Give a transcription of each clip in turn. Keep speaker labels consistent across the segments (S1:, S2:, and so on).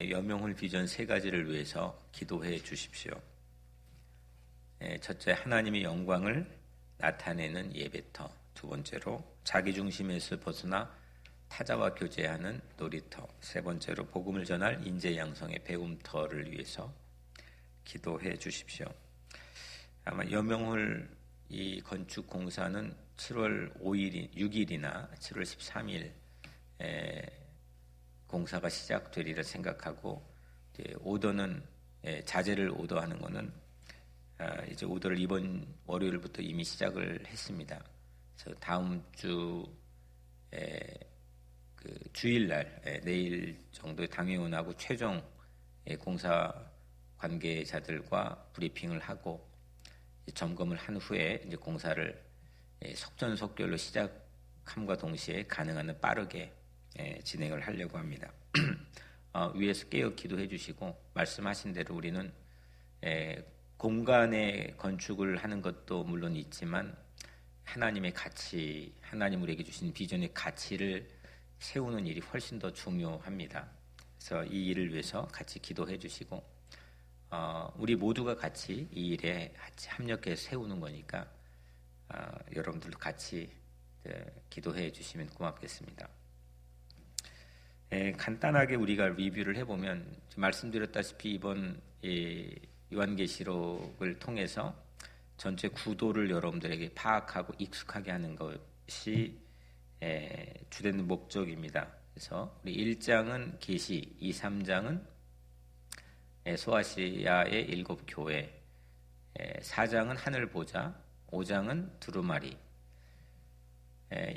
S1: 여명훈 비전 세 가지를 위해서 기도해 주십시오. 첫째, 하나님의 영광을 나타내는 예배터. 두 번째로, 자기 중심에서 벗어나 타자와 교제하는 놀이터. 세 번째로, 복음을 전할 인재 양성의 배움터를 위해서 기도해 주십시오. 아마 여명훈 이 건축 공사는 7월 6일이나 7월 13일 공사가 시작되리라 생각하고, 오더는 자재를 오더하는 것은 이제 오더를 이번 월요일부터 이미 시작을 했습니다. 그래서 다음 주 그 주일날 내일 정도에 당회원하고 최종 공사 관계자들과 브리핑을 하고 점검을 한 후에 이제 공사를 속전속결로 시작함과 동시에 가능한 한 빠르게 진행을 하려고 합니다. 위에서 깨어 기도해 주시고, 말씀하신 대로 우리는 공간의 건축을 하는 것도 물론 있지만 하나님의 가치, 하나님 우리에게 주신 비전의 가치를 세우는 일이 훨씬 더 중요합니다. 그래서 이 일을 위해서 같이 기도해 주시고, 우리 모두가 같이 이 일에 같이 협력해서 세우는 거니까 여러분들도 같이 기도해 주시면 고맙겠습니다. 간단하게 우리가 리뷰를 해보면, 말씀드렸다시피 이번 요한계시록을 통해서 전체 구도를 여러분들에게 파악하고 익숙하게 하는 것이 주된 목적입니다. 그래서 우리 1장은 계시, 2, 3장은 소아시아의 7교회, 4장은 하늘 보좌, 5장은 두루마리.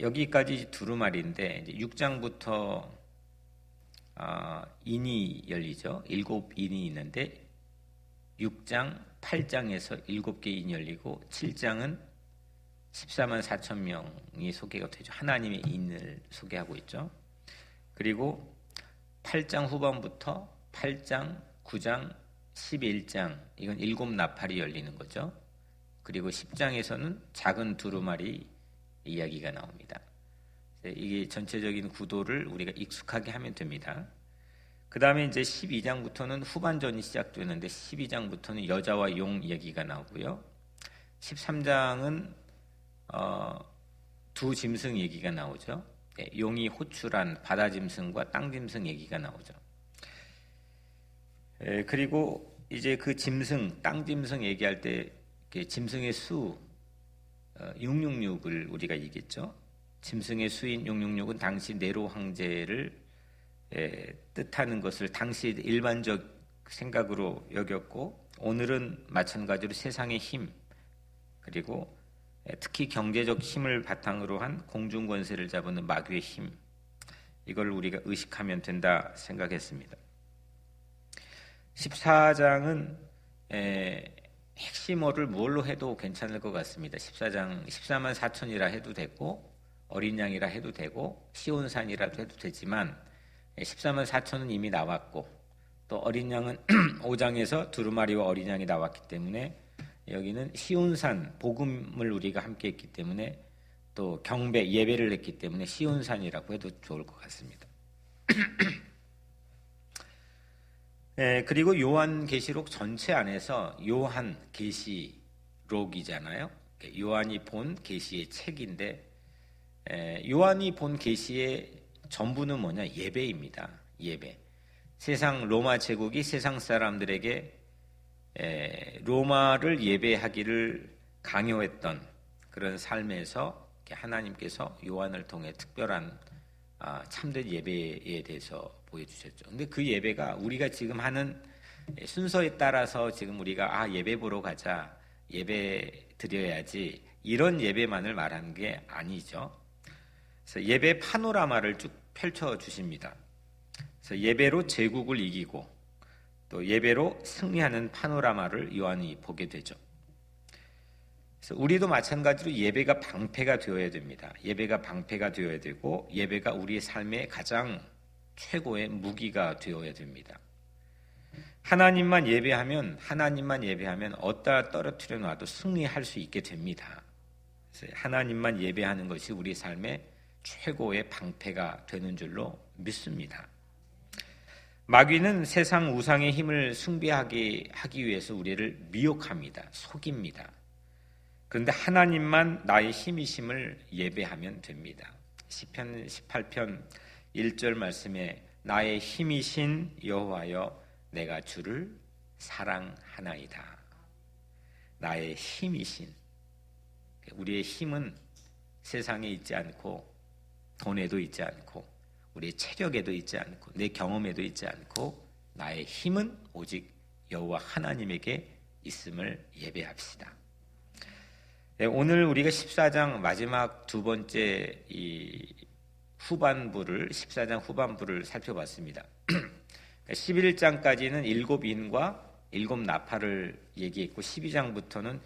S1: 여기까지 두루마리인데 6장부터 인이 열리죠. 7인이 있는데 6장, 8장에서 7개 인이 열리고 7장은 14만 4천 명이 소개가 되죠. 하나님의 인을 소개하고 있죠. 그리고 8장 후반부터 8장, 9장, 11장, 이건 7 나팔이 열리는 거죠. 그리고 10장에서는 작은 두루마리 이야기가 나옵니다. 이게 전체적인 구도를 우리가 익숙하게 하면 됩니다. 그 다음에 이제 12장부터는 후반전이 시작되는데 12장부터는 여자와 용 얘기가 나오고요. 13장은 두 짐승 얘기가 나오죠. 용이 호출한 바다 짐승과 땅 짐승 얘기가 나오죠. 그리고 이제 그 짐승, 땅 짐승 얘기할 때 짐승의 수 666을 우리가 얘기했죠. 짐승의 수인 666은 당시 네로 황제를 뜻하는 것을 당시 일반적 생각으로 여겼고, 오늘은 마찬가지로 세상의 힘, 그리고 특히 경제적 힘을 바탕으로 한 공중 권세를 잡는 마귀의 힘, 이걸 우리가 의식하면 된다 생각했습니다. 14장은 핵심어를 뭘로 해도 괜찮을 것 같습니다. 14장 14만 4천이라 해도 되고, 어린 양이라 해도 되고, 시온산이라도 해도 되지만 14만 4천은 이미 나왔고, 또 어린 양은 5장에서 두루마리와 어린 양이 나왔기 때문에 여기는 시온산, 복음을 우리가 함께 했기 때문에, 또 경배, 예배를 했기 때문에 시온산이라고 해도 좋을 것 같습니다. 그리고 요한계시록 전체 안에서 요한 계시록이잖아요. 요한이 본 계시의 책인데, 요한이 본 계시의 전부는 뭐냐? 예배입니다. 예배. 세상 로마 제국이 세상 사람들에게 로마를 예배하기를 강요했던 그런 삶에서 하나님께서 요한을 통해 특별한 참된 예배에 대해서 보여주셨죠. 근데 그 예배가 우리가 지금 하는 순서에 따라서 지금 우리가 예배 보러 가자, 예배 드려야지, 이런 예배만을 말하는 게 아니죠. 그래서 예배 파노라마를 쭉 펼쳐 주십니다. 그래서 예배로 제국을 이기고 또 예배로 승리하는 파노라마를 요한이 보게 되죠. 그래서 우리도 마찬가지로 예배가 방패가 되어야 됩니다. 예배가 방패가 되어야 되고, 예배가 우리의 삶의 가장 최고의 무기가 되어야 됩니다. 하나님만 예배하면 어디다 떨어뜨려 놔도 승리할 수 있게 됩니다. 그래서 하나님만 예배하는 것이 우리 삶의 최고의 방패가 되는 줄로 믿습니다. 마귀는 세상 우상의 힘을 숭배하게 하기 위해서 우리를 미혹합니다. 속입니다. 그런데 하나님만 나의 힘이심을 예배하면 됩니다. 시편 18편 1절 말씀에 나의 힘이신 여호와여 내가 주를 사랑하나이다. 나의 힘이신, 우리의 힘은 세상에 있지 않고 돈에도 있지 않고 우리의 체력에도 있지 않고 내 경험에도 있지 않고 나의 힘은 오직 여호와 하나님에게 있음을 예배합시다. 네, 오늘 우리가 14장 마지막 두 번째 이 후반부를 14장 후반부를 살펴봤습니다. 11장까지는 7인과 7나팔을 얘기했고 12장부터는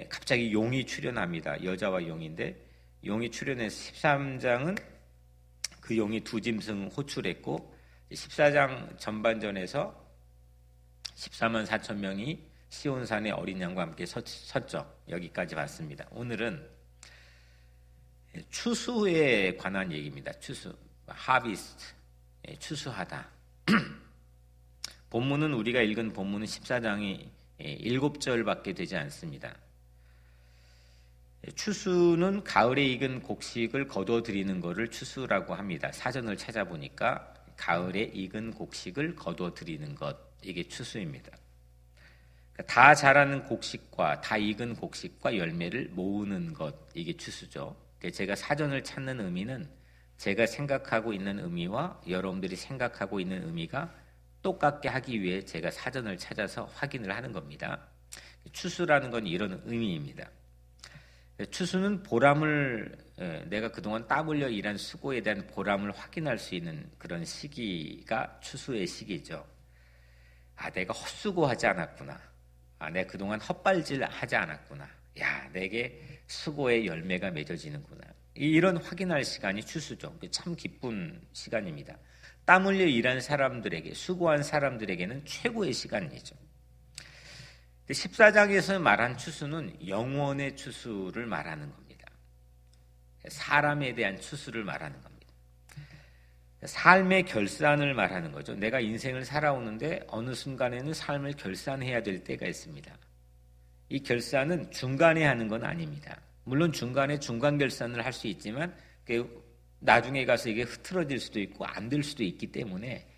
S1: 갑자기 용이 출현합니다. 여자와 용인데 용이 출현해서 13장은 그 용이 두 짐승 호출했고 14장 전반전에서 14만 4천 명이 시온산의 어린 양과 함께 섰죠. 여기까지 봤습니다. 오늘은 추수에 관한 얘기입니다. 추수, 하비스트, 추수하다. 본문은 우리가 읽은 본문은 14장이 7절밖에 되지 않습니다. 추수는 가을에 익은 곡식을 거둬들이는 것을 추수라고 합니다. 사전을 찾아보니까 가을에 익은 곡식을 거둬들이는 것, 이게 추수입니다. 다 자라는 곡식과 다 익은 곡식과 열매를 모으는 것, 이게 추수죠. 제가 사전을 찾는 의미는 제가 생각하고 있는 의미와 여러분들이 생각하고 있는 의미가 똑같게 하기 위해 제가 사전을 찾아서 확인을 하는 겁니다. 추수라는 건 이런 의미입니다. 추수는 보람을, 내가 그동안 땀 흘려 일한 수고에 대한 보람을 확인할 수 있는 그런 시기가 추수의 시기죠. 내가 헛수고하지 않았구나. 내가 그동안 헛발질 하지 않았구나. 내게 수고의 열매가 맺어지는구나. 이런 확인할 시간이 추수죠. 참 기쁜 시간입니다. 땀 흘려 일한 사람들에게, 수고한 사람들에게는 최고의 시간이죠. 14장에서 말한 추수는 영원의 추수를 말하는 겁니다. 사람에 대한 추수를 말하는 겁니다. 삶의 결산을 말하는 거죠. 내가 인생을 살아오는데 어느 순간에는 삶을 결산해야 될 때가 있습니다. 이 결산은 중간에 하는 건 아닙니다. 물론 중간에 중간 결산을 할 수 있지만 나중에 가서 이게 흐트러질 수도 있고 안 될 수도 있기 때문에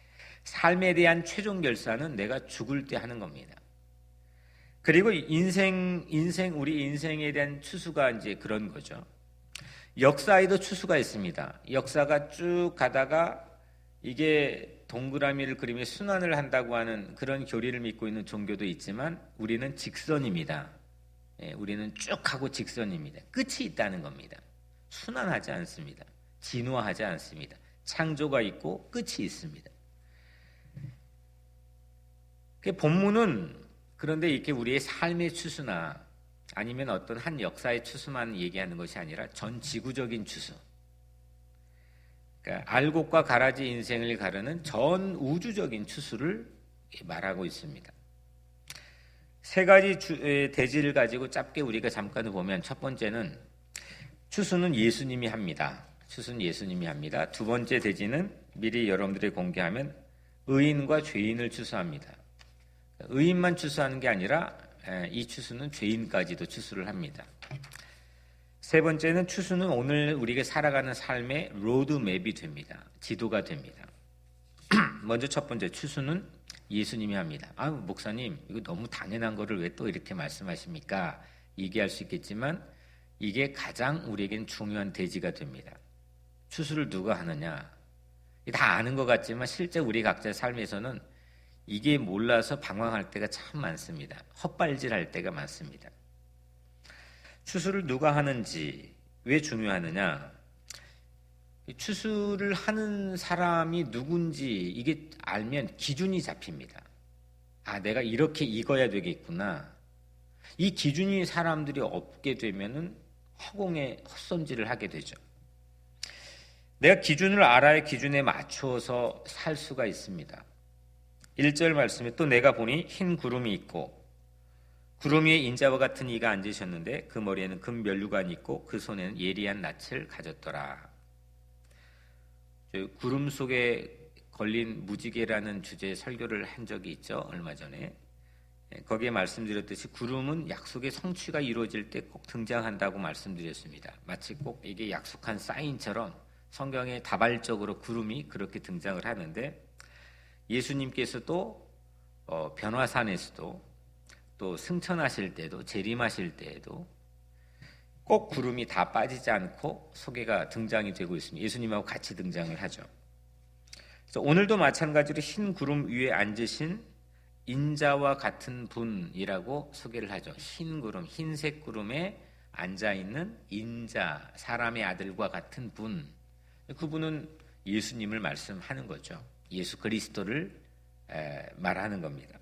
S1: 삶에 대한 최종 결산은 내가 죽을 때 하는 겁니다. 그리고 우리 인생에 대한 추수가 이제 그런 거죠. 역사에도 추수가 있습니다. 역사가 쭉 가다가 이게 동그라미를 그리며 순환을 한다고 하는 그런 교리를 믿고 있는 종교도 있지만 우리는 직선입니다. 우리는 쭉 하고 직선입니다. 끝이 있다는 겁니다. 순환하지 않습니다. 진화하지 않습니다. 창조가 있고 끝이 있습니다. 본문은 그런데 이렇게 우리의 삶의 추수나 아니면 어떤 한 역사의 추수만 얘기하는 것이 아니라 전 지구적인 추수, 그러니까 알곡과 가라지 인생을 가르는 전 우주적인 추수를 말하고 있습니다. 세 가지 대지를 가지고 짧게 우리가 잠깐 보면 첫 번째는 추수는 예수님이 합니다. 추수는 예수님이 합니다. 두 번째 대지는 미리 여러분들이 공개하면 의인과 죄인을 추수합니다. 의인만 추수하는 게 아니라 이 추수는 죄인까지도 추수를 합니다. 세 번째는 추수는 오늘 우리가 살아가는 삶의 로드맵이 됩니다. 지도가 됩니다. 먼저 첫 번째 추수는 예수님이 합니다. 목사님 이거 너무 당연한 거를 왜 또 이렇게 말씀하십니까? 얘기할 수 있겠지만 이게 가장 우리에겐 중요한 대지가 됩니다. 추수를 누가 하느냐? 다 아는 것 같지만 실제 우리 각자의 삶에서는 이게 몰라서 방황할 때가 참 많습니다. 헛발질할 때가 많습니다. 추수를 누가 하는지 왜 중요하느냐? 추수를 하는 사람이 누군지 이게 알면 기준이 잡힙니다. 내가 이렇게 익어야 되겠구나. 이 기준이 사람들이 없게 되면은 허공에 헛손질을 하게 되죠. 내가 기준을 알아야 기준에 맞춰서 살 수가 있습니다. 1절 말씀에 또 내가 보니 흰 구름이 있고 구름 위에 인자와 같은 이가 앉으셨는데 그 머리에는 금 면류관이 있고 그 손에는 예리한 낯을 가졌더라. 구름 속에 걸린 무지개라는 주제의 설교를 한 적이 있죠. 얼마 전에. 거기에 말씀드렸듯이 구름은 약속의 성취가 이루어질 때 꼭 등장한다고 말씀드렸습니다. 마치 꼭 이게 약속한 사인처럼 성경에 다발적으로 구름이 그렇게 등장을 하는데, 예수님께서도 변화산에서도 또 승천하실 때도 재림하실 때에도 꼭 구름이 다 빠지지 않고 소개가 등장이 되고 있습니다. 예수님하고 같이 등장을 하죠. 그래서 오늘도 마찬가지로 흰 구름 위에 앉으신 인자와 같은 분이라고 소개를 하죠. 흰 구름, 흰색 구름에 앉아있는 인자, 사람의 아들과 같은 분. 그분은 예수님을 말씀하는 거죠. 예수 그리스도를 말하는 겁니다.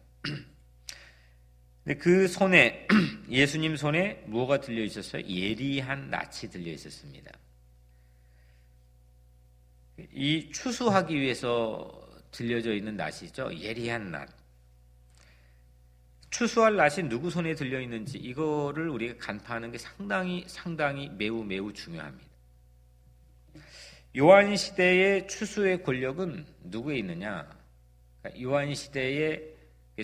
S1: 근데 그 손에, 예수님 손에 무엇가 들려 있었어요? 예리한 낫이 들려 있었습니다. 이 추수하기 위해서 들려져 있는 낫이죠. 예리한 낫. 추수할 낫이 누구 손에 들려 있는지 이거를 우리가 간파하는 게 상당히 매우 중요합니다. 요한 시대의 추수의 권력은 누구에 있느냐? 요한 시대에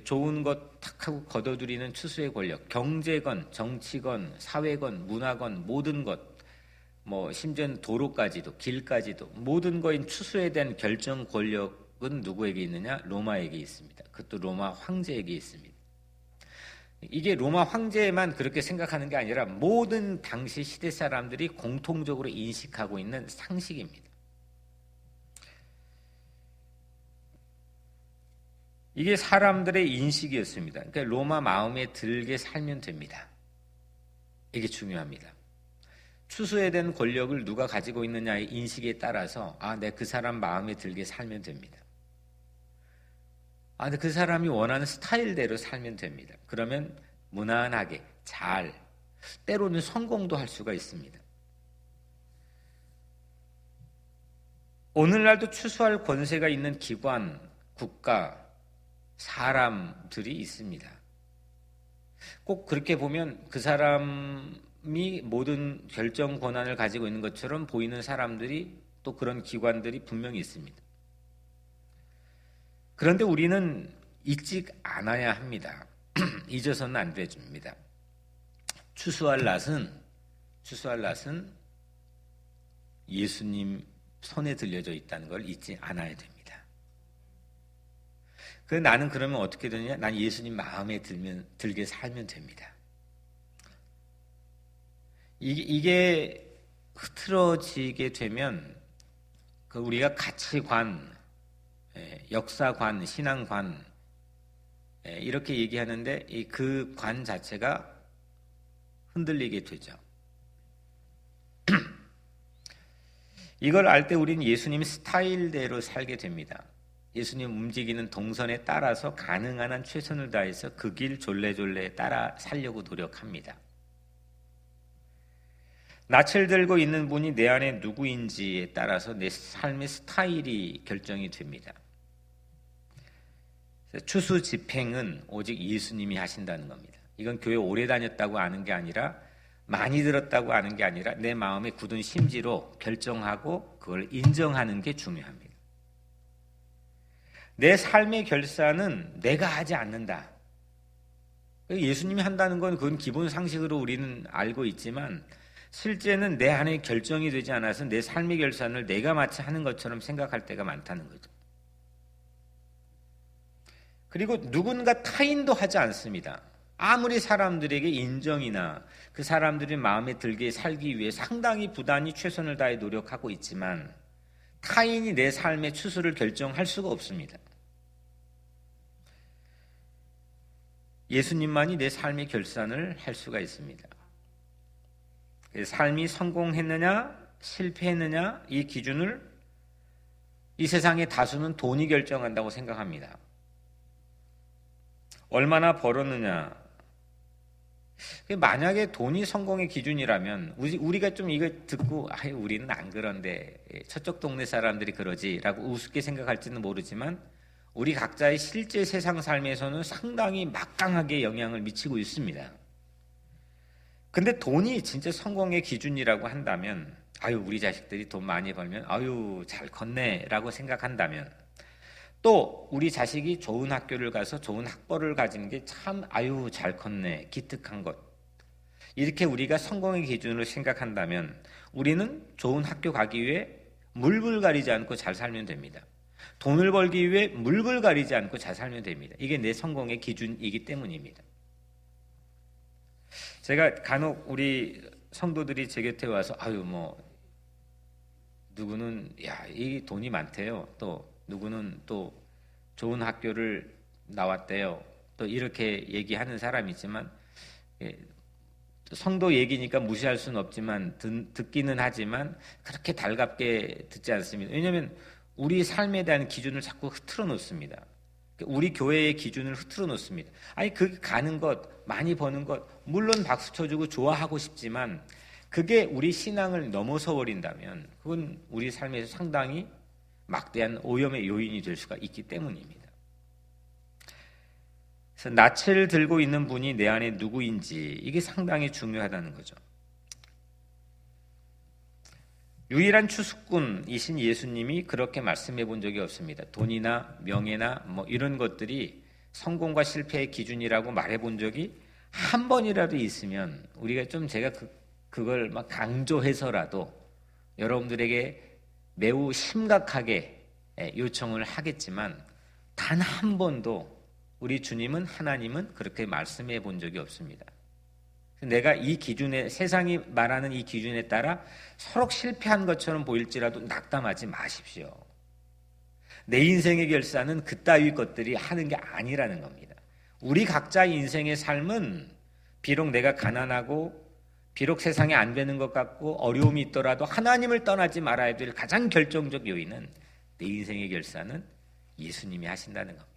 S1: 좋은 것 탁 하고 걷어들이는 추수의 권력, 경제건, 정치건, 사회건, 문화건, 모든 것, 심지어 도로까지도, 길까지도, 모든 거인 추수에 대한 결정 권력은 누구에게 있느냐? 로마에게 있습니다. 그것도 로마 황제에게 있습니다. 이게 로마 황제만 그렇게 생각하는 게 아니라 모든 당시 시대 사람들이 공통적으로 인식하고 있는 상식입니다. 이게 사람들의 인식이었습니다. 그러니까 로마 마음에 들게 살면 됩니다. 이게 중요합니다. 추수에 대한 권력을 누가 가지고 있느냐의 인식에 따라서 내 그 사람 마음에 들게 살면 됩니다. 근데 그 사람이 원하는 스타일대로 살면 됩니다. 그러면 무난하게 잘, 때로는 성공도 할 수가 있습니다. 오늘날도 추수할 권세가 있는 기관, 국가, 사람들이 있습니다. 꼭 그렇게 보면 그 사람이 모든 결정 권한을 가지고 있는 것처럼 보이는 사람들이 또 그런 기관들이 분명히 있습니다. 그런데 우리는 잊지 않아야 합니다. 잊어서는 안 됩니다. 추수할 낫은 예수님 손에 들려져 있다는 걸 잊지 않아야 됩니다. 나는 그러면 어떻게 되느냐? 난 예수님 마음에 들게 살면 됩니다. 이게 흐트러지게 되면 우리가 가치관, 역사관, 신앙관 이렇게 얘기하는데 그 관 자체가 흔들리게 되죠. 이걸 알 때 우리는 예수님 스타일대로 살게 됩니다. 예수님 움직이는 동선에 따라서 가능한 한 최선을 다해서 그 길 졸래졸래 따라 살려고 노력합니다. 낯을 들고 있는 분이 내 안에 누구인지에 따라서 내 삶의 스타일이 결정이 됩니다. 추수 집행은 오직 예수님이 하신다는 겁니다. 이건 교회 오래 다녔다고 아는 게 아니라, 많이 들었다고 아는 게 아니라 내 마음에 굳은 심지로 결정하고 그걸 인정하는 게 중요합니다. 내 삶의 결산은 내가 하지 않는다. 예수님이 한다는 건 그건 기본 상식으로 우리는 알고 있지만 실제는 내 안에 결정이 되지 않아서 내 삶의 결산을 내가 마치 하는 것처럼 생각할 때가 많다는 거죠. 그리고 누군가 타인도 하지 않습니다. 아무리 사람들에게 인정이나 그 사람들이 마음에 들게 살기 위해 상당히 부단히 최선을 다해 노력하고 있지만 타인이 내 삶의 추수를 결정할 수가 없습니다. 예수님만이 내 삶의 결산을 할 수가 있습니다. 삶이 성공했느냐 실패했느냐 이 기준을 이 세상의 다수는 돈이 결정한다고 생각합니다. 얼마나 벌었느냐. 만약에 돈이 성공의 기준이라면 우리가 좀 이거 듣고 우리는 안 그런데 저쪽 동네 사람들이 그러지라고 우습게 생각할지는 모르지만 우리 각자의 실제 세상 삶에서는 상당히 막강하게 영향을 미치고 있습니다. 근데 돈이 진짜 성공의 기준이라고 한다면 우리 자식들이 돈 많이 벌면 잘 컸네 라고 생각한다면 또 우리 자식이 좋은 학교를 가서 좋은 학벌을 가진 게 참 아유 잘 컸네, 기특한 것. 이렇게 우리가 성공의 기준으로 생각한다면 우리는 좋은 학교 가기 위해 물불 가리지 않고 잘 살면 됩니다. 돈을 벌기 위해 물불 가리지 않고 잘 살면 됩니다. 이게 내 성공의 기준이기 때문입니다. 제가 간혹 우리 성도들이 제 곁에 와서 아유 뭐 누구는 이 돈이 많대요. 또 누구는 또 좋은 학교를 나왔대요. 또 이렇게 얘기하는 사람이 있지만 성도 얘기니까 무시할 수는 없지만 듣기는 하지만 그렇게 달갑게 듣지 않습니다. 왜냐하면 우리 삶에 대한 기준을 자꾸 흐트러 놓습니다. 우리 교회의 기준을 흐트러 놓습니다. 아니 그 가는 것, 많이 버는 것 물론 박수 쳐주고 좋아하고 싶지만 그게 우리 신앙을 넘어서 버린다면 그건 우리 삶에서 상당히 막대한 오염의 요인이 될 수가 있기 때문입니다. 그래서 낯을 들고 있는 분이 내 안에 누구인지 이게 상당히 중요하다는 거죠. 유일한 추수꾼이신 예수님이 그렇게 말씀해 본 적이 없습니다. 돈이나 명예나 뭐 이런 것들이 성공과 실패의 기준이라고 말해 본 적이 한 번이라도 있으면 우리가 좀 제가 그걸 막 강조해서라도 여러분들에게 매우 심각하게 요청을 하겠지만 단 한 번도 우리 주님은 하나님은 그렇게 말씀해 본 적이 없습니다. 내가 이 기준에 세상이 말하는 이 기준에 따라 서로 실패한 것처럼 보일지라도 낙담하지 마십시오. 내 인생의 결산은 그따위 것들이 하는 게 아니라는 겁니다. 우리 각자의 인생의 삶은 비록 내가 가난하고 비록 세상에 안 되는 것 같고 어려움이 있더라도 하나님을 떠나지 말아야 될 가장 결정적 요인은 내 인생의 결산은 예수님이 하신다는 겁니다.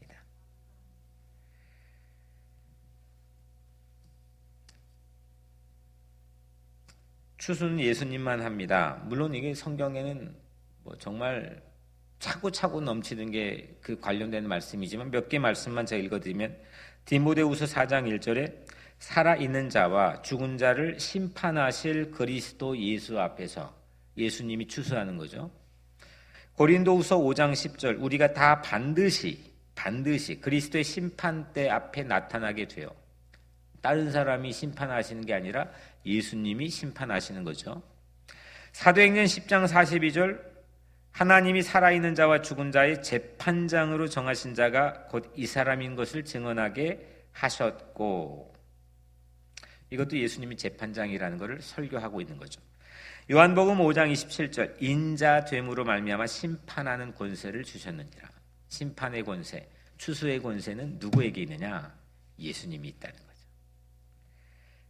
S1: 추수는 예수님만 합니다. 물론 이게 성경에는 뭐 정말 차고차고 넘치는 게 그 관련된 말씀이지만 몇 개 말씀만 제가 읽어드리면 디모데후서 4장 1절에 살아있는 자와 죽은 자를 심판하실 그리스도 예수 앞에서 예수님이 추수하는 거죠. 고린도후서 5장 10절 우리가 다 반드시 그리스도의 심판대 앞에 나타나게 돼요. 다른 사람이 심판하시는 게 아니라 예수님이 심판하시는 거죠. 사도행전 10장 42절 하나님이 살아있는 자와 죽은 자의 재판장으로 정하신 자가 곧 이 사람인 것을 증언하게 하셨고 이것도 예수님이 재판장이라는 것을 설교하고 있는 거죠. 요한복음 5장 27절 인자됨으로 말미암아 심판하는 권세를 주셨느니라. 심판의 권세, 추수의 권세는 누구에게 있느냐? 예수님이 있다는 거죠.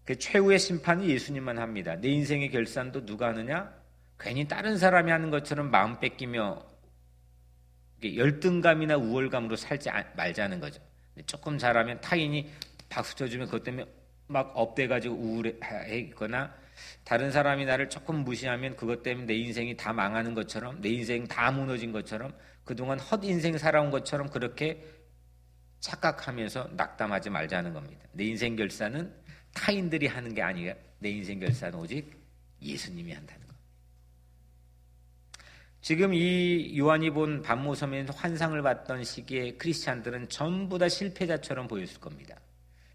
S1: 그 최후의 심판이 예수님만 합니다. 내 인생의 결산도 누가 하느냐? 괜히 다른 사람이 하는 것처럼 마음 뺏기며 열등감이나 우월감으로 살지 말자는 거죠. 조금 잘하면 타인이 박수 쳐주면 그것 때문에 막 업돼가지고 우울해있거나 다른 사람이 나를 조금 무시하면 그것 때문에 내 인생이 다 망하는 것처럼 내 인생 다 무너진 것처럼 그동안 헛인생 살아온 것처럼 그렇게 착각하면서 낙담하지 말자는 겁니다. 내 인생 결산은 타인들이 하는 게 아니라 내 인생 결산은 오직 예수님이 한다는 겁니다. 지금 이 요한이 본 반모섬에서 환상을 봤던 시기에 크리스찬들은 전부 다 실패자처럼 보였을 겁니다.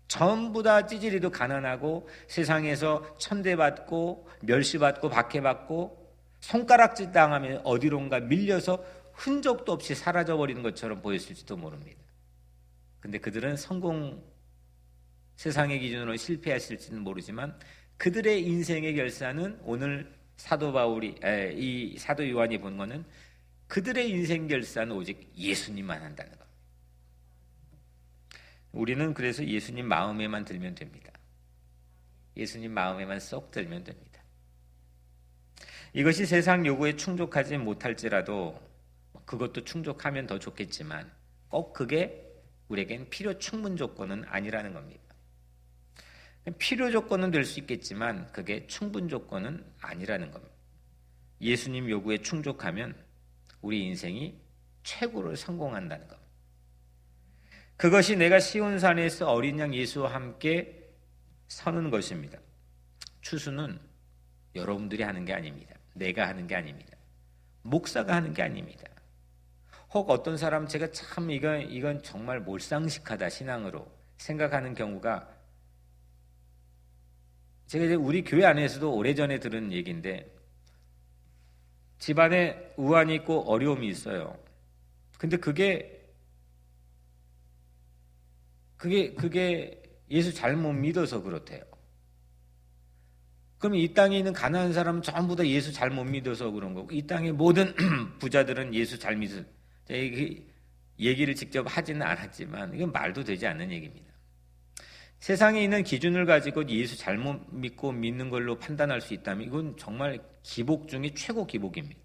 S1: 전부 다 찌질이도 가난하고 세상에서 천대받고 멸시받고 박해받고 손가락질 당하면 어디론가 밀려서 흔적도 없이 사라져버리는 것처럼 보였을지도 모릅니다. 근데 그들은 세상의 기준으로 실패했을지는 모르지만 그들의 인생의 결산은 오늘 이 사도 요한이 본 거는 그들의 인생 결산은 오직 예수님만 한다는 겁니다. 우리는 그래서 예수님 마음에만 들면 됩니다. 예수님 마음에만 쏙 들면 됩니다. 이것이 세상 요구에 충족하지 못할지라도 그것도 충족하면 더 좋겠지만 꼭 그게 우리에겐 필요 충분 조건은 아니라는 겁니다. 필요 조건은 될 수 있겠지만 그게 충분 조건은 아니라는 겁니다. 예수님 요구에 충족하면 우리 인생이 최고로 성공한다는 겁니다. 그것이 내가 시온산에서 어린 양 예수와 함께 서는 것입니다. 추수는 여러분들이 하는 게 아닙니다. 내가 하는 게 아닙니다. 목사가 하는 게 아닙니다. 혹 어떤 사람 제가 참 이건 정말 몰상식하다 신앙으로 생각하는 경우가, 제가 이제 우리 교회 안에서도 오래전에 들은 얘기인데, 집안에 우환이 있고 어려움이 있어요. 근데 그게 예수 잘못 믿어서 그렇대요. 그럼 이 땅에 있는 가난한 사람은 전부 다 예수 잘못 믿어서 그런 거고, 이 땅의 모든 부자들은 예수 잘 믿어. 얘기를 직접 하지는 않았지만 이건 말도 되지 않는 얘기입니다. 세상에 있는 기준을 가지고 예수 잘못 믿고 믿는 걸로 판단할 수 있다면 이건 정말 기복 중에 최고 기복입니다.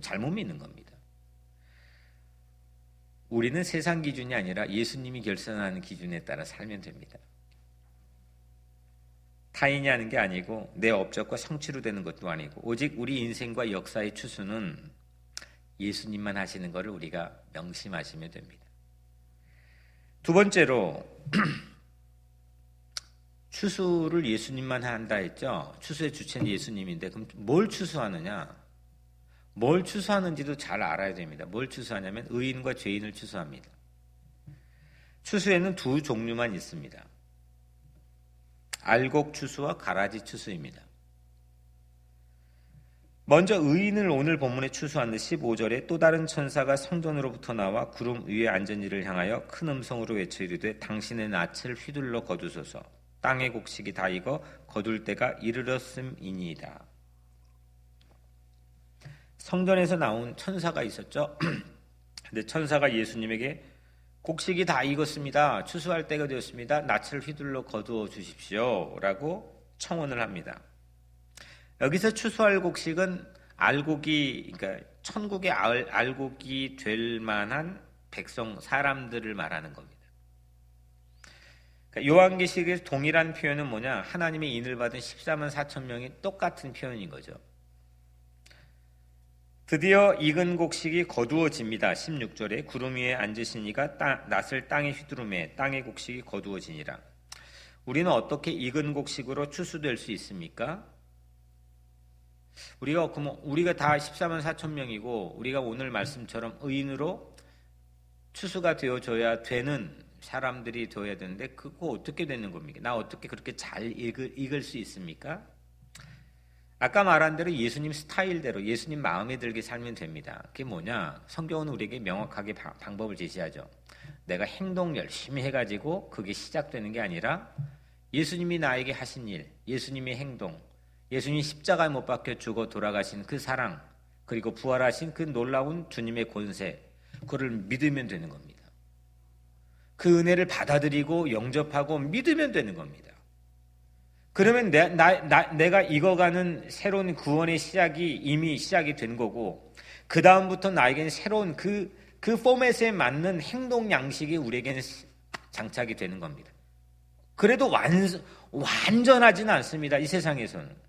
S1: 잘못 믿는 겁니다. 우리는 세상 기준이 아니라 예수님이 결정하는 기준에 따라 살면 됩니다. 타인이 하는 게 아니고 내 업적과 성취로 되는 것도 아니고, 오직 우리 인생과 역사의 추수는 예수님만 하시는 것을 우리가 명심하시면 됩니다. 두 번째로 추수를 예수님만 한다 했죠. 추수의 주체는 예수님인데, 그럼 뭘 추수하느냐? 뭘 추수하는지도 잘 알아야 됩니다. 뭘 추수하냐면 의인과 죄인을 추수합니다. 추수에는 두 종류만 있습니다. 알곡 추수와 가라지 추수입니다. 먼저 의인을 오늘 본문에 추수한 듯 15절에 또 다른 천사가 성전으로부터 나와 구름 위에 앉은 이를 향하여 큰 음성으로 외쳐 이르되 당신의 낯을 휘둘러 거두소서. 땅의 곡식이 다 익어 거둘 때가 이르렀음이니이다. 성전에서 나온 천사가 있었죠. 근데 천사가 예수님에게 곡식이 다 익었습니다. 추수할 때가 되었습니다. 낯을 휘둘러 거두어 주십시오. 라고 청원을 합니다. 여기서 추수할 곡식은 알곡이, 그러니까 천국의 알곡이 될 만한 백성, 사람들을 말하는 겁니다. 그러니까 요한계시록에서 동일한 표현은 뭐냐? 하나님의 인을 받은 14만 4천 명이 똑같은 표현인 거죠. 드디어 익은 곡식이 거두어집니다. 16절에 구름 위에 앉으신 이가 낫을 땅에 휘두르매 땅의 곡식이 거두어지니라. 우리는 어떻게 익은 곡식으로 추수될 수 있습니까? 우리가 다 14만 4천 명이고 우리가 오늘 말씀처럼 의인으로 추수가 되어져야 되는 사람들이 되어야 되는데, 그거 어떻게 되는 겁니까? 나 어떻게 그렇게 잘 익을 수 있습니까? 아까 말한 대로 예수님 스타일대로 예수님 마음에 들게 살면 됩니다. 그게 뭐냐? 성경은 우리에게 명확하게 방법을 제시하죠. 내가 행동 열심히 해가지고 그게 시작되는 게 아니라 예수님이 나에게 하신 일, 예수님의 행동, 예수님이 십자가에 못 박혀 죽어 돌아가신 그 사랑, 그리고 부활하신 그 놀라운 주님의 권세, 그걸 믿으면 되는 겁니다. 그 은혜를 받아들이고 영접하고 믿으면 되는 겁니다. 그러면 내가 익어가는 새로운 구원의 시작이 이미 시작이 된 거고, 그 다음부터 나에게는 새로운 그 포맷에 맞는 행동 양식이 우리에게는 장착이 되는 겁니다. 그래도 완전하지는 않습니다. 이 세상에서는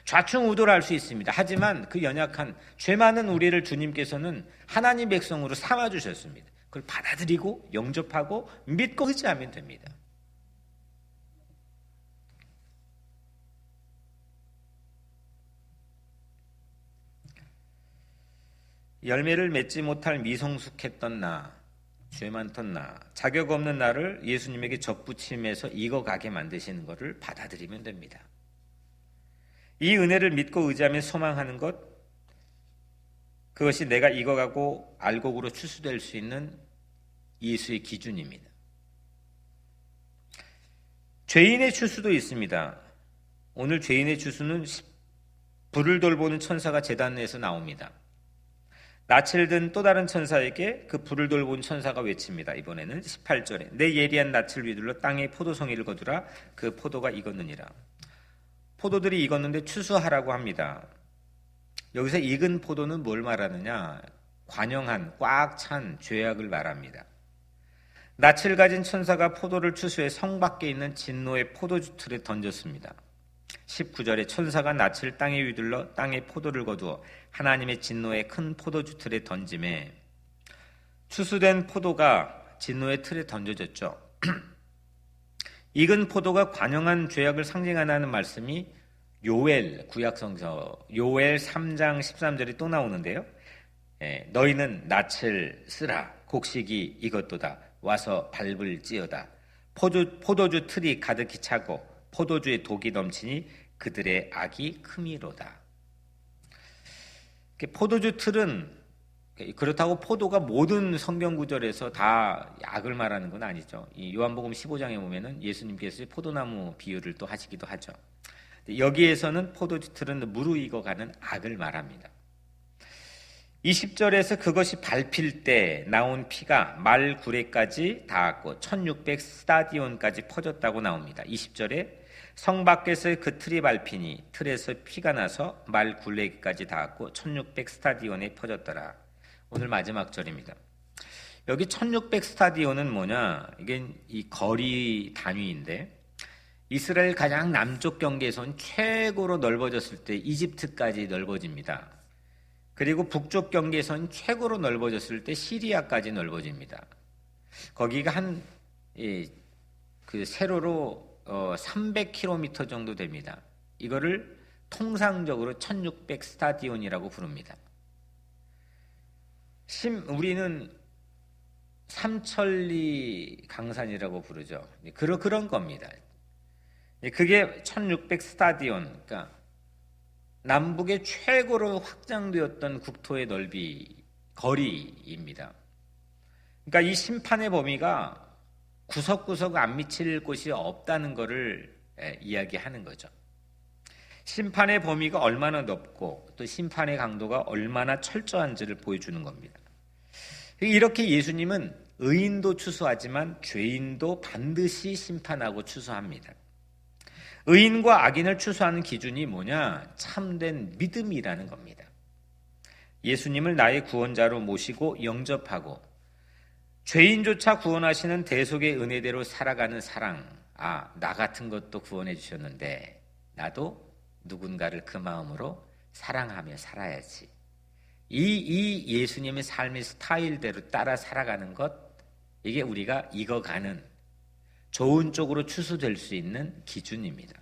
S1: 좌충우돌할 수 있습니다. 하지만 그 연약한 죄 많은 우리를 주님께서는 하나님 백성으로 삼아주셨습니다. 그걸 받아들이고 영접하고 믿고 의지하면 됩니다. 열매를 맺지 못할 미성숙했던 나, 죄 많던 나, 자격 없는 나를 예수님에게 접붙임에서 익어가게 만드시는 것을 받아들이면 됩니다. 이 은혜를 믿고 의지하며 소망하는 것, 그것이 내가 익어가고 알곡으로 추수될 수 있는 예수의 기준입니다. 죄인의 추수도 있습니다. 오늘 죄인의 추수는 불을 돌보는 천사가 제단에서 나옵니다. 낯을 든 또 다른 천사에게 그 불을 돌본 천사가 외칩니다. 이번에는 18절에 내 예리한 낯을 휘둘러 땅에 포도송이를 거두라. 그 포도가 익었느니라. 포도들이 익었는데 추수하라고 합니다. 여기서 익은 포도는 뭘 말하느냐? 관영한 꽉 찬 죄악을 말합니다. 낯을 가진 천사가 포도를 추수해 성 밖에 있는 진노의 포도주 틀에 던졌습니다. 19절에 천사가 낯을 땅에 휘둘러 땅에 포도를 거두어 하나님의 진노의 큰 포도주 틀에 던짐에, 추수된 포도가 진노의 틀에 던져졌죠. 익은 포도가 관영한 죄악을 상징한다는 말씀이 요엘 구약성서 요엘 3장 13절에 또 나오는데요. 너희는 낯을 쓰라. 곡식이 익었도다. 와서 밟을지어다. 포도주 틀이 가득히 차고 포도주에 독이 넘치니 그들의 악이 크미로다. 포도주 틀은 그렇다고 포도가 모든 성경 구절에서 다 악을 말하는 건 아니죠. 이 요한복음 15장에 보면은 예수님께서 포도나무 비유를 또 하시기도 하죠. 여기에서는 포도주 틀은 무르익어가는 악을 말합니다. 20절에서 그것이 밟힐 때 나온 피가 말 구레까지 닿았고 1600 스타디온까지 퍼졌다고 나옵니다. 20절에 성 밖에서 그 틀이 밟히니 틀에서 피가 나서 말 굴레까지 닿았고 1600 스타디온에 퍼졌더라. 오늘 마지막 절입니다. 여기 1600 스타디온은 뭐냐? 이게 이 거리 단위인데 이스라엘 가장 남쪽 경계선 최고로 넓어졌을 때 이집트까지 넓어집니다. 그리고 북쪽 경계선 최고로 넓어졌을 때 시리아까지 넓어집니다. 거기가 세로로 300km 정도 됩니다. 이거를 통상적으로 1600 스타디온이라고 부릅니다. 우리는 삼천리 강산이라고 부르죠. 그런 겁니다. 그게 1600 스타디온, 그러니까 남북의 최고로 확장되었던 국토의 넓이, 거리입니다. 그러니까 이 심판의 범위가 구석구석 안 미칠 곳이 없다는 것을 이야기하는 거죠. 심판의 범위가 얼마나 넓고 또 심판의 강도가 얼마나 철저한지를 보여주는 겁니다. 이렇게 예수님은 의인도 추수하지만 죄인도 반드시 심판하고 추수합니다. 의인과 악인을 추수하는 기준이 뭐냐? 참된 믿음이라는 겁니다. 예수님을 나의 구원자로 모시고 영접하고 죄인조차 구원하시는 대속의 은혜대로 살아가는 사랑. 나 같은 것도 구원해 주셨는데 나도 누군가를 그 마음으로 사랑하며 살아야지. 이 예수님의 삶의 스타일대로 따라 살아가는 것, 이게 우리가 익어가는 좋은 쪽으로 추수될 수 있는 기준입니다.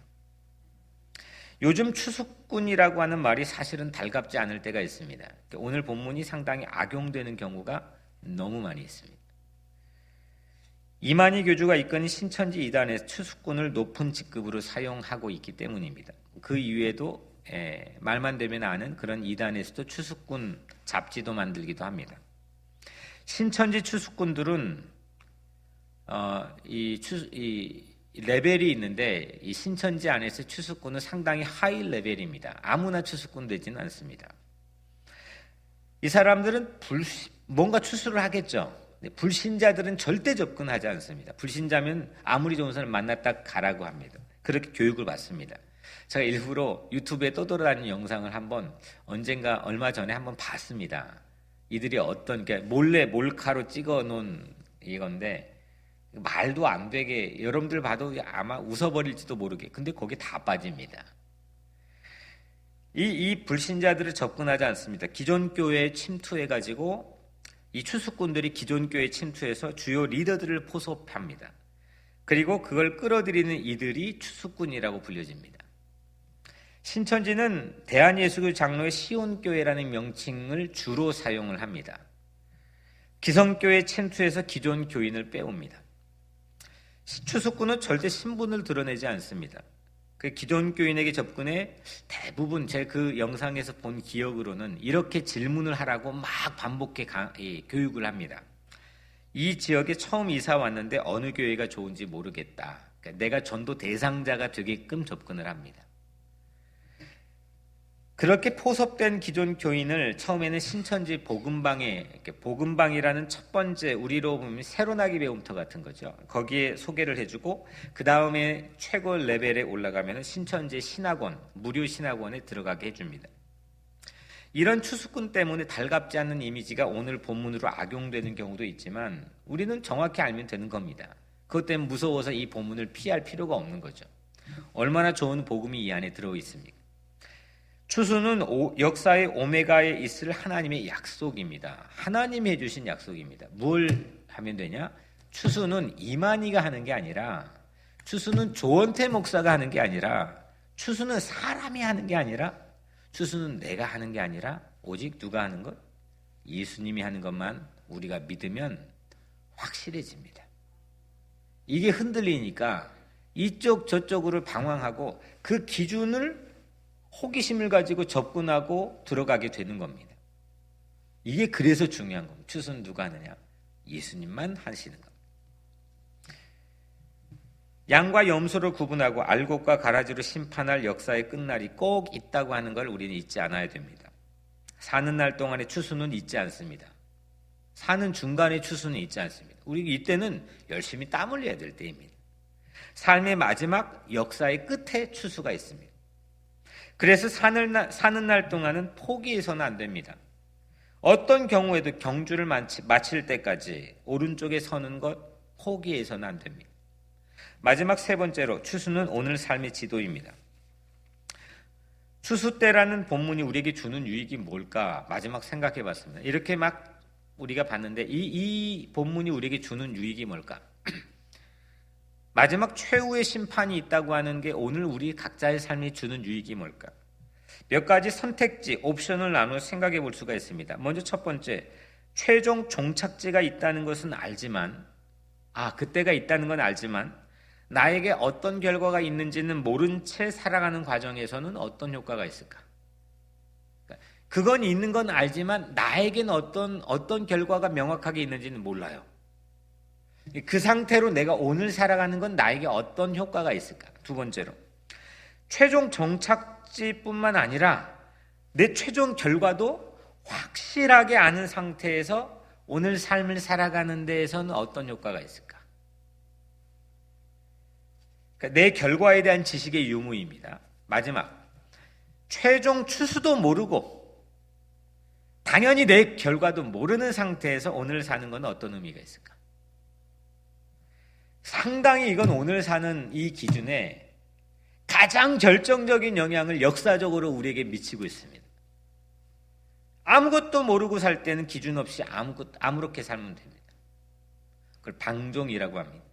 S1: 요즘 추수꾼이라고 하는 말이 사실은 달갑지 않을 때가 있습니다. 오늘 본문이 상당히 악용되는 경우가 너무 많이 있습니다. 이만희 교주가 이끄는 신천지 이단에서 추수꾼을 높은 직급으로 사용하고 있기 때문입니다. 그 이외에도 말만 되면 아는 그런 이단에서도 추수꾼 잡지도 만들기도 합니다. 신천지 추수꾼들은 이 레벨이 있는데 이 신천지 안에서 추수꾼은 상당히 하이 레벨입니다. 아무나 추수꾼 되지는 않습니다. 이 사람들은 뭔가 추수를 하겠죠. 불신자들은 절대 접근하지 않습니다. 불신자면 아무리 좋은 사람 만났다 가라고 합니다. 그렇게 교육을 받습니다. 제가 일부러 유튜브에 떠돌아다니는 영상을 언젠가 얼마 전에 한번 봤습니다. 이들이 몰래 몰카로 찍어 놓은 이건데 말도 안 되게 여러분들 봐도 아마 웃어버릴지도 모르게. 근데 거기 다 빠집니다. 이 불신자들을 접근하지 않습니다. 기존 교회에 침투해가지고 이 추수꾼들이 기존 교회에 침투해서 주요 리더들을 포섭합니다. 그리고 그걸 끌어들이는 이들이 추수꾼이라고 불려집니다. 신천지는 대한예수교 장로의 시온교회라는 명칭을 주로 사용을 합니다. 기성교회에 침투해서 기존 교인을 빼옵니다. 추수꾼은 절대 신분을 드러내지 않습니다. 그 기존 교인에게 접근해 대부분 제 그 영상에서 본 기억으로는 이렇게 질문을 하라고 막 반복해 교육을 합니다. 이 지역에 처음 이사 왔는데 어느 교회가 좋은지 모르겠다. 그러니까 내가 전도 대상자가 되게끔 접근을 합니다. 그렇게 포섭된 기존 교인을 처음에는 신천지 복음방이라는 첫 번째 우리로 보면 새로나기 배움터 같은 거죠. 거기에 소개를 해주고 그 다음에 최고 레벨에 올라가면 신천지 신학원, 무료 신학원에 들어가게 해줍니다. 이런 추수꾼 때문에 달갑지 않는 이미지가 오늘 본문으로 악용되는 경우도 있지만 우리는 정확히 알면 되는 겁니다. 그것 때문에 무서워서 이 본문을 피할 필요가 없는 거죠. 얼마나 좋은 복음이 이 안에 들어있습니까? 추수는 역사의 오메가에 있을 하나님의 약속입니다. 하나님이 해주신 약속입니다. 뭘 하면 되냐? 추수는 이만희가 하는 게 아니라, 추수는 조원태 목사가 하는 게 아니라, 추수는 사람이 하는 게 아니라, 추수는 내가 하는 게 아니라 오직 누가 하는 것? 예수님이 하는 것만 우리가 믿으면 확실해집니다. 이게 흔들리니까 이쪽 저쪽으로 방황하고 그 기준을 호기심을 가지고 접근하고 들어가게 되는 겁니다. 이게 그래서 중요한 겁니다. 추수는 누가 하느냐? 예수님만 하시는 겁니다. 양과 염소를 구분하고 알곡과 가라지로 심판할 역사의 끝날이 꼭 있다고 하는 걸 우리는 잊지 않아야 됩니다. 사는 날 동안의 추수는 있지 않습니다. 사는 중간에 추수는 있지 않습니다. 우리 이때는 열심히 땀 흘려야 될 때입니다. 삶의 마지막 역사의 끝에 추수가 있습니다. 그래서 사는 날 동안은 포기해서는 안 됩니다. 어떤 경우에도 경주를 마칠 때까지 오른쪽에 서는 것 포기해서는 안 됩니다. 마지막 세 번째로 추수는 오늘 삶의 지도입니다. 추수 때라는 본문이 우리에게 주는 유익이 뭘까 마지막 생각해 봤습니다. 이렇게 막 우리가 봤는데 이 본문이 우리에게 주는 유익이 뭘까? 마지막 최후의 심판이 있다고 하는 게 오늘 우리 각자의 삶이 주는 유익이 뭘까? 몇 가지 선택지, 옵션을 나눠 생각해 볼 수가 있습니다. 먼저 첫 번째, 최종 종착지가 있다는 것은 알지만, 그때가 있다는 건 알지만 나에게 어떤 결과가 있는지는 모른 채 살아가는 과정에서는 어떤 효과가 있을까? 그건 있는 건 알지만 나에게는 어떤 결과가 명확하게 있는지는 몰라요. 그 상태로 내가 오늘 살아가는 건 나에게 어떤 효과가 있을까? 두 번째로, 최종 종착지뿐만 아니라 내 최종 결과도 확실하게 아는 상태에서 오늘 삶을 살아가는 데에서는 어떤 효과가 있을까? 그러니까 내 결과에 대한 지식의 유무입니다. 마지막, 최종 추수도 모르고 당연히 내 결과도 모르는 상태에서 오늘 사는 건 어떤 의미가 있을까? 상당히 이건 오늘 사는 이 기준에 가장 결정적인 영향을 역사적으로 우리에게 미치고 있습니다. 아무것도 모르고 살 때는 기준 없이 아무렇게 살면 됩니다. 그걸 방종이라고 합니다.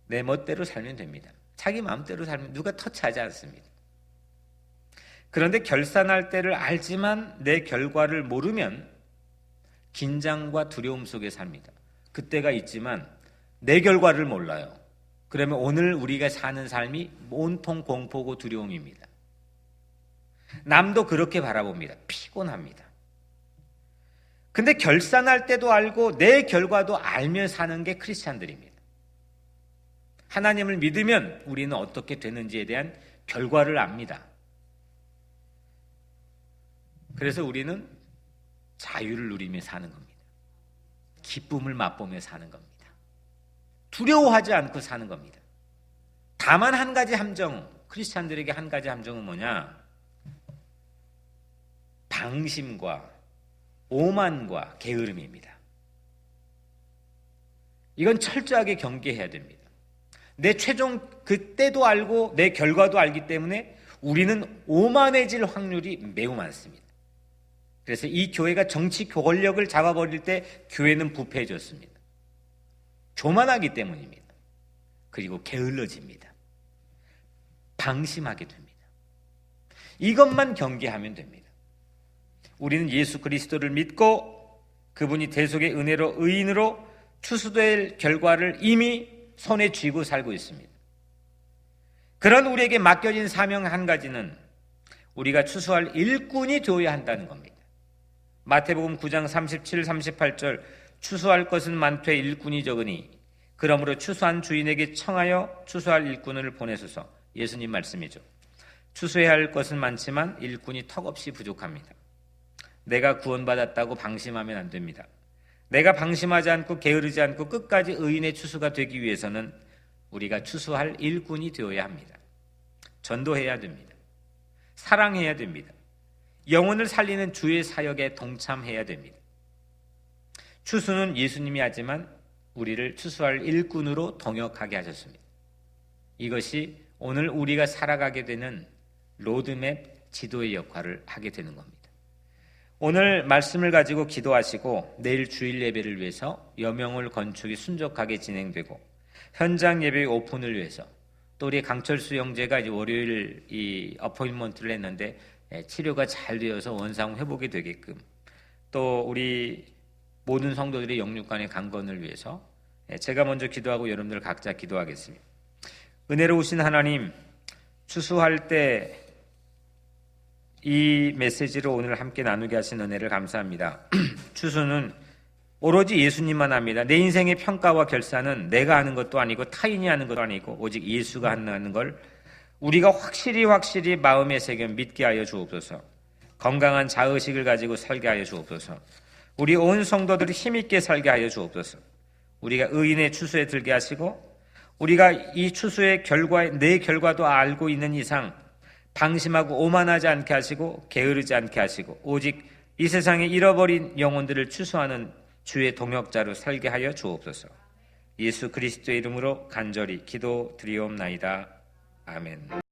S1: 내 멋대로 살면 됩니다. 자기 마음대로 살면 누가 터치하지 않습니다. 그런데 결산할 때를 알지만 내 결과를 모르면 긴장과 두려움 속에 삽니다. 그때가 있지만 내 결과를 몰라요. 그러면 오늘 우리가 사는 삶이 온통 공포고 두려움입니다. 남도 그렇게 바라봅니다. 피곤합니다. 근데 결산할 때도 알고 내 결과도 알며 사는 게 크리스찬들입니다. 하나님을 믿으면 우리는 어떻게 되는지에 대한 결과를 압니다. 그래서 우리는 자유를 누리며 사는 겁니다. 기쁨을 맛보며 사는 겁니다. 두려워하지 않고 사는 겁니다. 다만 한 가지 함정, 크리스찬들에게 한 가지 함정은 뭐냐? 방심과 오만과 게으름입니다. 이건 철저하게 경계해야 됩니다. 내 최종 그때도 알고 내 결과도 알기 때문에 우리는 오만해질 확률이 매우 많습니다. 그래서 이 교회가 정치 권력을 잡아버릴 때 교회는 부패해졌습니다. 교만하기 때문입니다. 그리고 게을러집니다. 방심하게 됩니다. 이것만 경계하면 됩니다. 우리는 예수 그리스도를 믿고 그분이 대속의 은혜로 의인으로 추수될 결과를 이미 손에 쥐고 살고 있습니다. 그런 우리에게 맡겨진 사명 한 가지는 우리가 추수할 일꾼이 되어야 한다는 겁니다. 마태복음 9장 37, 38절 추수할 것은 많되 일꾼이 적으니 그러므로 추수한 주인에게 청하여 추수할 일꾼을 보내소서. 예수님 말씀이죠. 추수해야 할 것은 많지만 일꾼이 턱없이 부족합니다. 내가 구원받았다고 방심하면 안 됩니다. 내가 방심하지 않고 게으르지 않고 끝까지 의인의 추수가 되기 위해서는 우리가 추수할 일꾼이 되어야 합니다. 전도해야 됩니다. 사랑해야 됩니다. 영혼을 살리는 주의 사역에 동참해야 됩니다. 추수는 예수님이 하지만 우리를 추수할 일꾼으로 동역하게 하셨습니다. 이것이 오늘 우리가 살아가게 되는 로드맵 지도의 역할을 하게 되는 겁니다. 오늘 말씀을 가지고 기도하시고 내일 주일 예배를 위해서 여명월 건축이 순적하게 진행되고 현장 예배 오픈을 위해서 또 우리 강철수 형제가 이제 월요일 이 어포인먼트를 했는데 치료가 잘 되어서 원상 회복이 되게끔, 또 우리 모든 성도들의 영육간의 강건을 위해서 제가 먼저 기도하고 여러분들 각자 기도하겠습니다. 은혜로우신 하나님, 추수할 때 이 메시지로 오늘 함께 나누게 하신 은혜를 감사합니다. 추수는 오로지 예수님만 합니다. 내 인생의 평가와 결산은 내가 하는 것도 아니고 타인이 하는 것도 아니고 오직 예수가 하는 걸 우리가 확실히 마음에 새겨 믿게 하여 주옵소서. 건강한 자의식을 가지고 살게 하여 주옵소서. 우리 온 성도들이 힘있게 살게 하여 주옵소서. 우리가 의인의 추수에 들게 하시고 우리가 이 추수의 내 결과도 알고 있는 이상 방심하고 오만하지 않게 하시고 게으르지 않게 하시고 오직 이 세상에 잃어버린 영혼들을 추수하는 주의 동역자로 살게 하여 주옵소서. 예수 그리스도의 이름으로 간절히 기도드리옵나이다. 아멘.